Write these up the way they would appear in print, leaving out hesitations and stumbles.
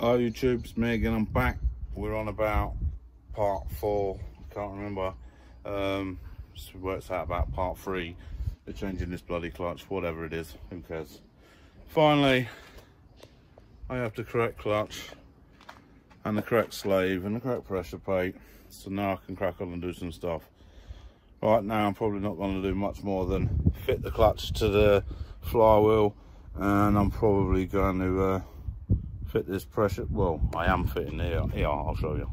Hi YouTube, it's me again. I'm back. We're on about part 4. I can't remember. So it works out about part 3. They're changing this bloody clutch, whatever it is, who cares. Finally, I have the correct clutch and the correct slave and the correct pressure plate. So now I can crack on and do some stuff. Right now I'm probably not going to do much more than fit the clutch to the flywheel, and I'm probably going to fit this pressure. Well, I am fitting here. I'll show you.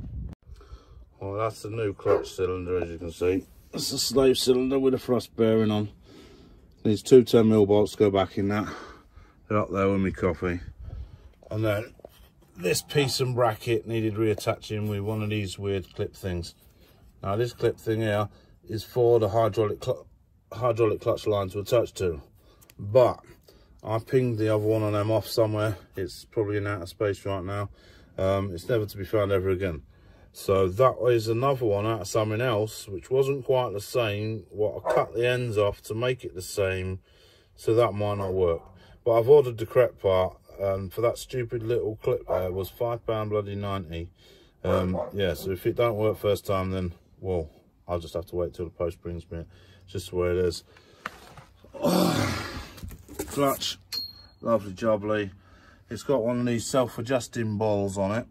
Well, that's the new clutch cylinder, as you can see. It's a slave cylinder with a thrust bearing on. These two 10mm bolts go back in that. They're up there with me coffee. And then this piece and bracket needed reattaching with one of these weird clip things. Now this clip thing here is for the hydraulic clutch line to attach to, but I pinged the other one of them off somewhere. It's probably in outer space right now. It's never to be found ever again. So that is another one out of something else, which wasn't quite the same. What I cut the ends off to make it the same, so that might not work. But I've ordered the correct part, and for that stupid little clip there was £5 bloody 90. Yeah, so if it don't work first time, then, well, I'll just have to wait till the post brings me it. It's just the way it is. Clutch, lovely jubbly. It's got one of these self-adjusting balls on it,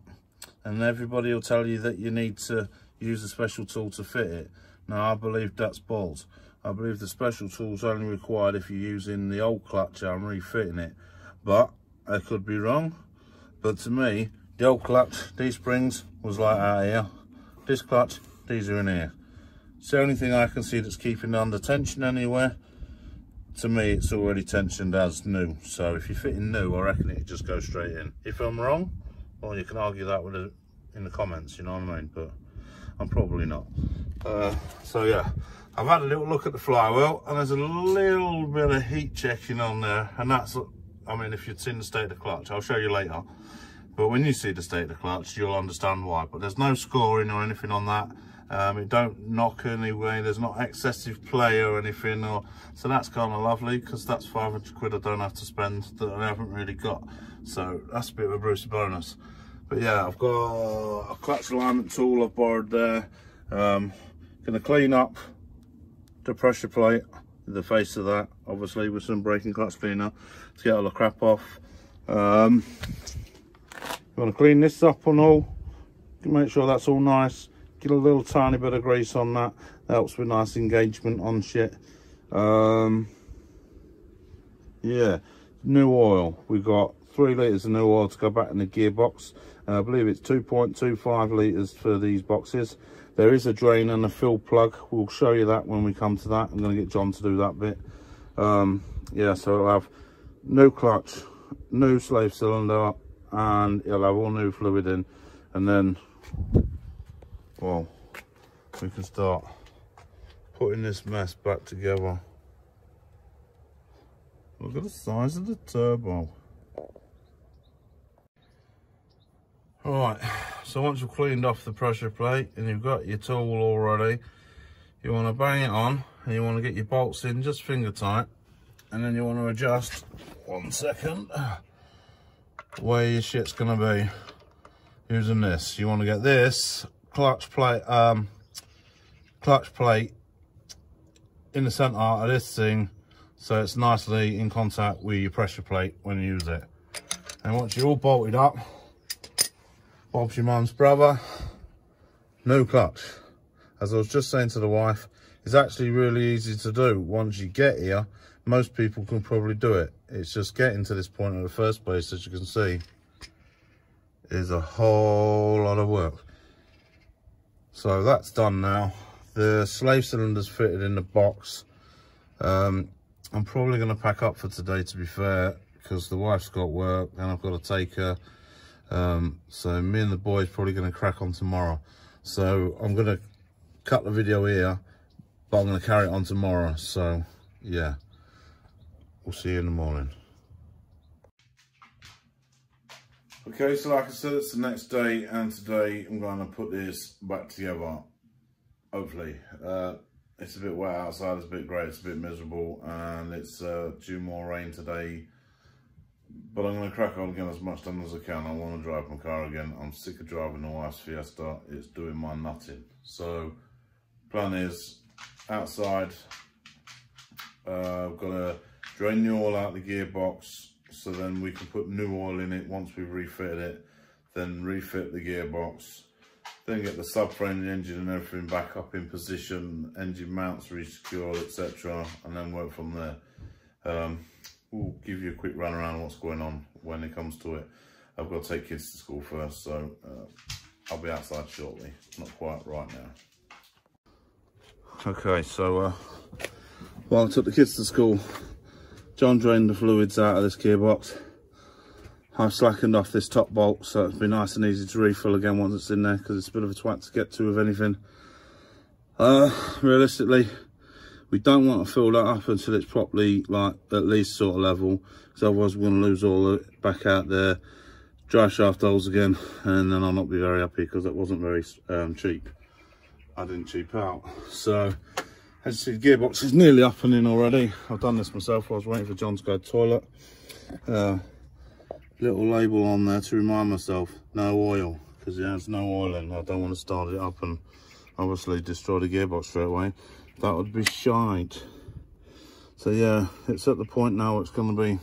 and everybody will tell you that you need to use a special tool to fit it. Now I believe that's balls. I believe the special tool's only required if you're using the old clutch and refitting it, but I could be wrong. But to me, the old clutch, these springs was like out here. This clutch, these are in here. It's the only thing I can see that's keeping it under tension anywhere. To me, it's already tensioned as new. So if you're fitting new, I reckon it just goes straight in. If I'm wrong, well, you can argue that with it in the comments, you know what I mean? But I'm probably not. So yeah, I've had a little look at the flywheel, and there's a little bit of heat checking on there. And that's, I mean, if you've seen the state of the clutch, I'll show you later. But when you see the state of the clutch, you'll understand why. But there's no scoring or anything on that. It don't knock anyway, there's not excessive play or anything, so that's kind of lovely, because that's 500 quid I don't have to spend that I haven't really got, so that's a bit of a Brucey bonus. But yeah, I've got a clutch alignment tool I've borrowed there. Gonna clean up the pressure plate, the face of that, obviously with some brake and clutch cleaner to get all the crap off. You want to clean this up and all, make sure that's all nice. Get a little tiny bit of grease on that. That helps with nice engagement on shit. Yeah, new oil. We've got 3 litres of new oil to go back in the gearbox. I believe it's 2.25 litres for these boxes. There is a drain and a fill plug. We'll show you that when we come to that. I'm going to get John to do that bit. Yeah, so it'll have new clutch, new slave cylinder, and it'll have all new fluid in. And then, well, we can start putting this mess back together. Look at the size of the turbo. Alright, so once you've cleaned off the pressure plate and you've got your tool already, you want to bang it on and you want to get your bolts in just finger tight, and then you want to adjust, 1 second, where your shit's going to be using this. You want to get this clutch plate in the center of this thing, so it's nicely in contact with your pressure plate when you use it. And once you're all bolted up, Bob's your mum's brother, new clutch. As I was just saying to the wife, it's actually really easy to do. Once you get here, most people can probably do it. It's just getting to this point in the first place, as you can see, is a whole lot of work. So that's done now. The slave cylinder's fitted in the box. I'm probably going to pack up for today, to be fair, because the wife's got work and I've got to take her. So me and the boys probably going to crack on tomorrow. So I'm going to cut the video here, but I'm going to carry it on tomorrow. So yeah, we'll see you in the morning. Okay, so like I said, it's the next day, and today I'm going to put this back together, hopefully. It's a bit wet outside, it's a bit grey, it's a bit miserable, and it's due more rain today But I'm going to crack on again as much time as I can. I want to drive my car again. I'm sick of driving the wife's Fiesta. It's doing my nutting. So, plan is, outside, I've got to drain the oil out of the gearbox, so then we can put new oil in it once we've refitted it. Then refit the gearbox. Then get the subframe and the engine and everything back up in position, engine mounts re-secured, etc. And then work from there. We'll give you a quick run around what's going on when it comes to it. I've got to take kids to school first, so I'll be outside shortly. Not quite right now. Okay, so while I took the kids to school, John drained the fluids out of this gearbox. I've slackened off this top bolt, so it'll be nice and easy to refill again once it's in there, because it's a bit of a twat to get to with anything. Realistically, we don't want to fill that up until it's properly, like, at least sort of level, because otherwise we're going to lose all of it back out there. Dry shaft holes again, and then I'll not be very happy, because that wasn't very cheap. I didn't cheap out. So, as you see, the gearbox is nearly up and in already. I've done this myself. I was waiting for John to go to the toilet. Little label on there to remind myself, no oil, because it has no oil in. I don't want to start it up and obviously destroy the gearbox straight away. That would be shite. So yeah, it's at the point now it's going to be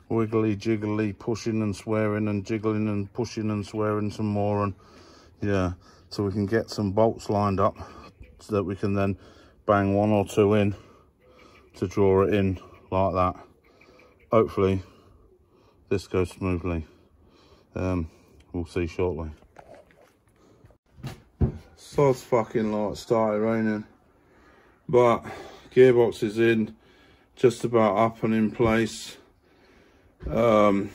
wiggly jiggly, pushing and swearing and jiggling and pushing and swearing some more, and yeah, so we can get some bolts lined up so that we can then bang 1 or 2 in to draw it in like that. Hopefully this goes smoothly. We'll see shortly. Sod's fucking like started raining, but gearbox is in, just about up and in place. Engine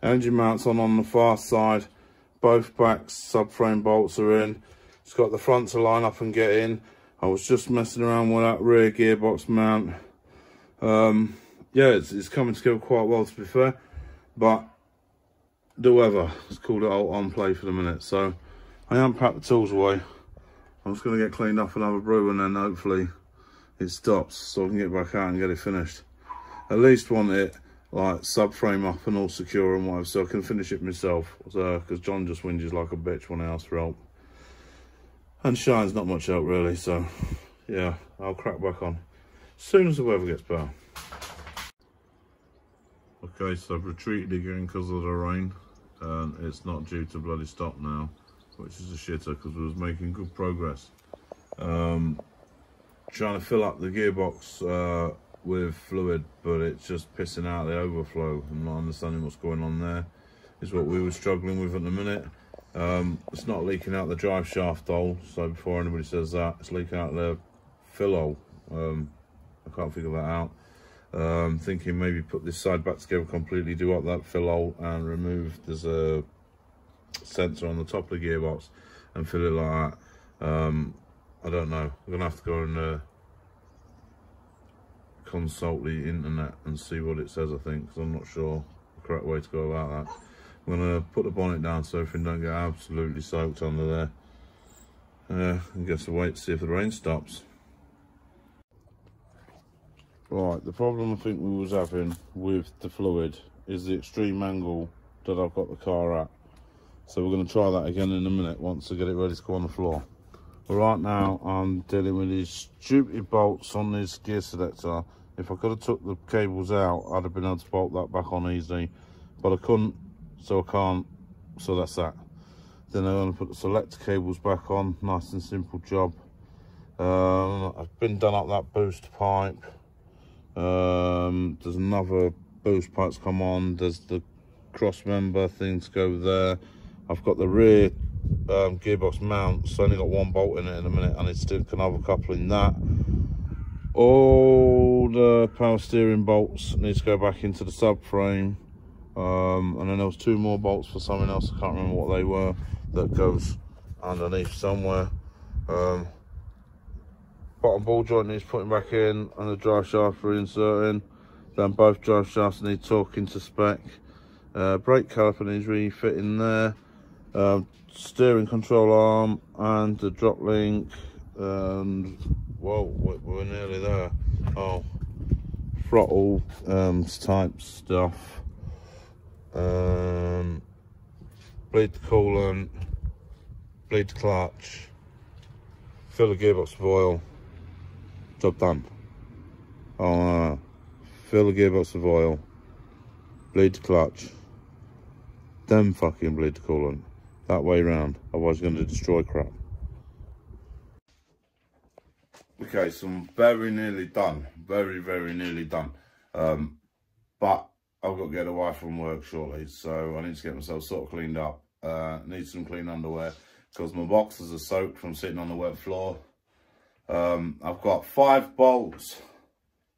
mounts on the far side, both back subframe bolts are in. It's got the front to line up and get in. I was just messing around with that rear gearbox mount. Yeah, it's coming together quite well, to be fair, but the weather has called it all on play for the minute. So I unpacked the tools away. I'm just going to get cleaned up and have a brew, and then hopefully it stops so I can get back out and get it finished. At least want it like subframe up and all secure and whatever, so I can finish it myself, because John just whinges like a bitch when I ask for help, and Shine's not much help really. So yeah, I'll crack back on as soon as the weather gets better. Okay, so I've retreated again because of the rain, and it's not due to bloody stop now, which is a shitter, because we was making good progress. Trying to fill up the gearbox with fluid, but it's just pissing out the overflow. I'm not understanding what's going on there, is what we were struggling with at the minute. It's not leaking out the drive shaft hole, so before anybody says that, it's leaking out the fill hole. I can't figure that out. Thinking maybe put this side back together completely, do up that fill hole and remove, there's a sensor on the top of the gearbox, and fill it like that. I don't know, I'm gonna have to go and consult the internet and see what it says, I think, because I'm not sure the correct way to go about that. I'm gonna put the bonnet down so everything don't get absolutely soaked under there, and guess we'll wait to see if the rain stops. Right, the problem I think we was having with the fluid is the extreme angle that I've got the car at. So we're going to try that again in a minute once I get it ready to go on the floor. But right now I'm dealing with these stupid bolts on this gear selector. If I could have took the cables out, I'd have been able to bolt that back on easy, but I couldn't, so I can't, so that's that. Then I'm going to put the selector cables back on, nice and simple job. I've been done up that boost pipe. There's another boost pipe's come on, there's the cross member thing to go there. I've got the rear gearbox mount, it's only got 1 bolt in it in a minute, and it's still another couple in that. All the power steering bolts need to go back into the subframe, and then there was 2 more bolts for something else, I can't remember what they were, that goes underneath somewhere. Bottom ball joint needs putting back in, and the drive shaft reinserting. Then both drive shafts need torquing to spec. Brake caliper needs refitting there. Steering control arm and the drop link. And whoa, we're nearly there. Oh, throttle type stuff, bleed the coolant, bleed the clutch, fill the gearbox with oil, job done. Oh, fill the gearbox with oil, bleed the clutch, then fucking bleed the coolant. That way round, otherwise you're going to destroy crap. Okay, so I'm very nearly done, very nearly done. But I've got to get away from work shortly, so I need to get myself sort of cleaned up. Need some clean underwear because my boxers are soaked from sitting on the wet floor. I've got 5 bolts.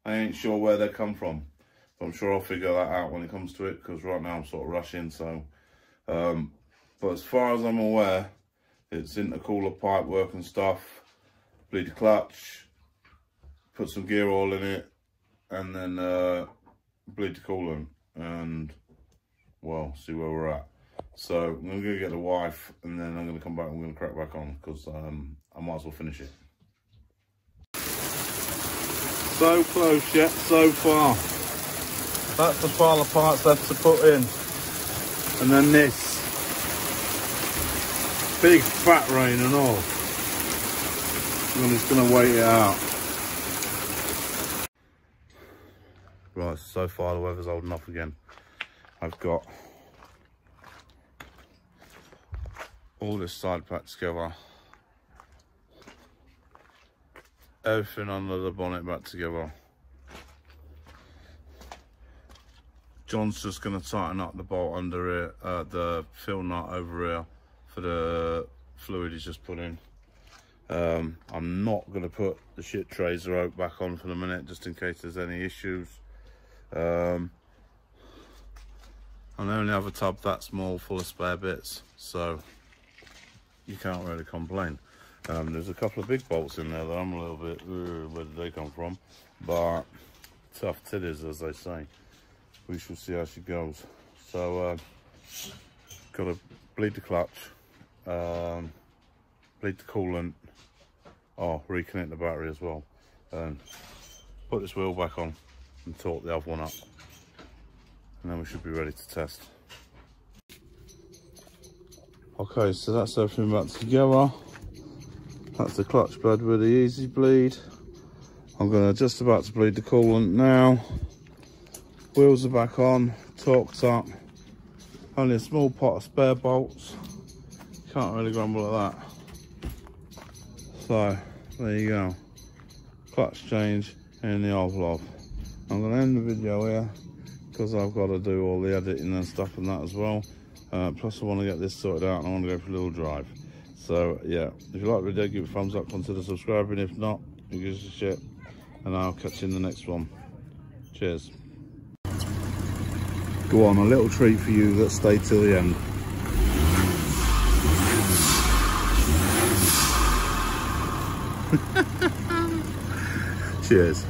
I ain't sure where they come from, but I'm sure I'll figure that out when it comes to it, because right now I'm sort of rushing. So but as far as I'm aware, it's intercooler pipe work and stuff. Bleed the clutch, put some gear oil in it, and then bleed the coolant, and well, see where we're at. So I'm gonna go get the wife, and then I'm gonna come back and I'm gonna crack back on, because I might as well finish it. So close yet so far. That's the pile of parts left to put in, and then this big fat rain and all. I'm just gonna wait it out. Right, so far the weather's holding off again. I've got all this side pack together, everything under the bonnet back together. John's just gonna tighten up the bolt under it, the fill nut over here for the fluid he's just put in. I'm not going to put the shit tracer out back on for the minute, just in case there's any issues. I only have a tub that small full of spare bits, so you can't really complain. There's a couple of big bolts in there that I'm a little bit, where did they come from? But tough titties, as they say. We shall see how she goes. So got to bleed the clutch, bleed the coolant. Oh, reconnect the battery as well, and put this wheel back on and torque the other one up, and then we should be ready to test. Okay, so that's everything back together. That's the clutch bed with the easy bleed. I'm just about to bleed the coolant now. Wheels are back on, torqued up. Only a small pot of spare bolts. Can't really grumble at that. So there you go, clutch change in the Ovlov. I'm going to end the video here because I've got to do all the editing and stuff and that as well. Plus I want to get this sorted out and I want to go for a little drive. So yeah, if you like the video, give it a thumbs up, consider subscribing. If not, who gives a shit, and I'll catch you in the next one. Cheers. Go on, a little treat for you that stayed till the end. Cheers.